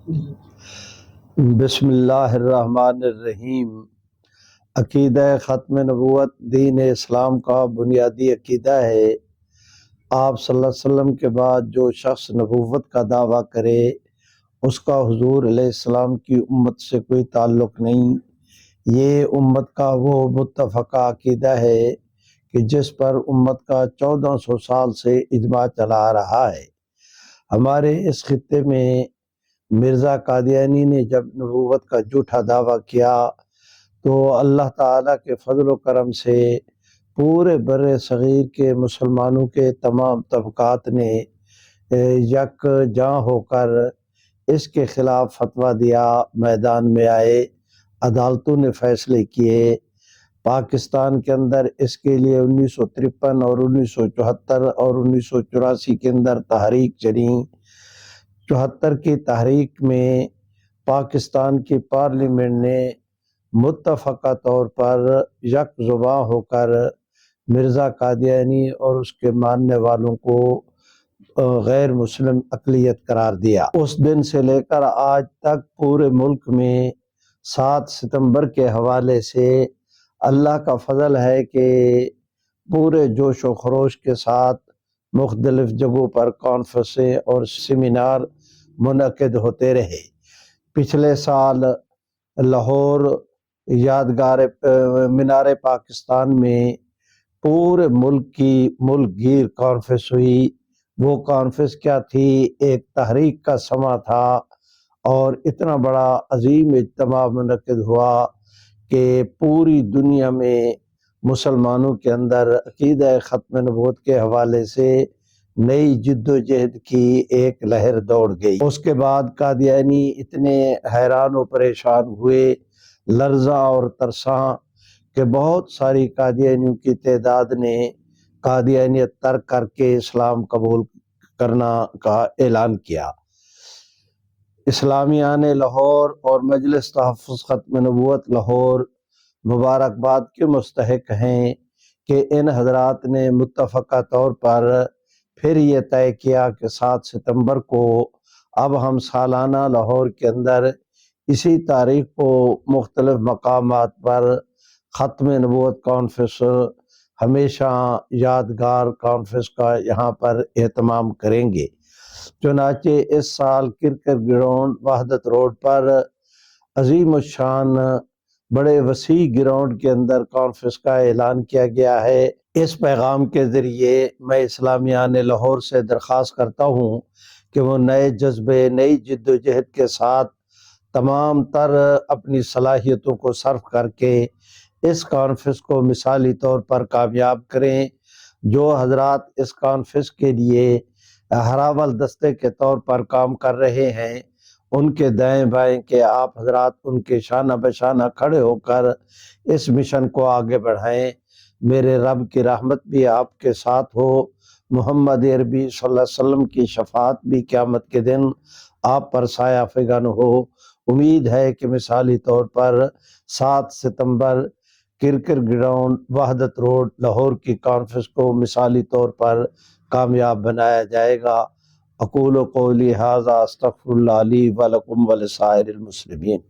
بسم اللہ الرحمن الرحیم۔ عقیدہ ختم نبوت دین اسلام کا بنیادی عقیدہ ہے۔ آپ صلی اللہ علیہ وسلم کے بعد جو شخص نبوت کا دعویٰ کرے اس کا حضور علیہ السلام کی امت سے کوئی تعلق نہیں۔ یہ امت کا وہ متفقہ عقیدہ ہے کہ جس پر امت کا 1400 سال سے اجماع چلا آ رہا ہے۔ ہمارے اس خطے میں مرزا قادیانی نے جب نبوت کا جھوٹا دعویٰ کیا تو اللہ تعالیٰ کے فضل و کرم سے پورے بر صغیر کے مسلمانوں کے تمام طبقات نے یک جاں ہو کر اس کے خلاف فتویٰ دیا، میدان میں آئے، عدالتوں نے فیصلے کیے۔ پاکستان کے اندر اس کے لیے 1953 اور 1974 اور 1984 کے اندر تحریک چلی۔ 74 کی تحریک میں پاکستان کی پارلیمنٹ نے متفقہ طور پر یک زباں ہو کر مرزا قادیانی اور اس کے ماننے والوں کو غیر مسلم اقلیت قرار دیا۔ اس دن سے لے کر آج تک پورے ملک میں 7 ستمبر کے حوالے سے اللہ کا فضل ہے کہ پورے جوش و خروش کے ساتھ مختلف جگہوں پر کانفرنسیں اور سیمینار منعقد ہوتے رہے۔ پچھلے سال لاہور یادگار مینار پاکستان میں پورے ملک کی ملک گیر کانفرنس ہوئی۔ وہ کانفرنس کیا تھی؟ ایک تحریک کا سماں تھا اور اتنا بڑا عظیم اجتماع منعقد ہوا کہ پوری دنیا میں مسلمانوں کے اندر عقیدہ ختم نبوت کے حوالے سے نئی جد و جہد کی ایک لہر دوڑ گئی۔ اس کے بعد قادیانی اتنے حیران و پریشان ہوئے، لرزاں اور ترساں، کہ بہت ساری قادیانیوں کی تعداد نے قادیانیت ترک کر کے اسلام قبول کرنا کا اعلان کیا۔ اسلامیان لاہور اور مجلس تحفظ ختم نبوت لاہور مبارکباد کے مستحق ہیں کہ ان حضرات نے متفقہ طور پر پھر یہ طے کیا کہ 7 ستمبر کو اب ہم سالانہ لاہور کے اندر اسی تاریخ کو مختلف مقامات پر ختم نبوت کانفرنس ہمیشہ یادگار کانفرنس کا یہاں پر اہتمام کریں گے۔ چنانچہ اس سال کرکٹ گراؤنڈ وحدت روڈ پر عظیم الشان بڑے وسیع گراؤنڈ کے اندر کانفرنس کا اعلان کیا گیا ہے۔ اس پیغام کے ذریعے میں اسلامیان لاہور سے درخواست کرتا ہوں کہ وہ نئے جذبے، نئی جد و جہد کے ساتھ تمام تر اپنی صلاحیتوں کو صرف کر کے اس کانفرنس کو مثالی طور پر کامیاب کریں۔ جو حضرات اس کانفرنس کے لیے ہراول دستے کے طور پر کام کر رہے ہیں ان کے دائیں بائیں کہ آپ حضرات ان کے شانہ بشانہ کھڑے ہو کر اس مشن کو آگے بڑھائیں۔ میرے رب کی رحمت بھی آپ کے ساتھ ہو، محمد عربی صلی اللہ علیہ وسلم کی شفاعت بھی قیامت کے دن آپ پر سایہ فگن ہو۔ امید ہے کہ مثالی طور پر 7 ستمبر کرکٹ گراؤنڈ وحدت روڈ لاہور کی کانفرنس کو مثالی طور پر کامیاب بنایا جائے گا۔ اقول قولی ھذا استغفر اللہ لی ولکم ولسائر المسلمین۔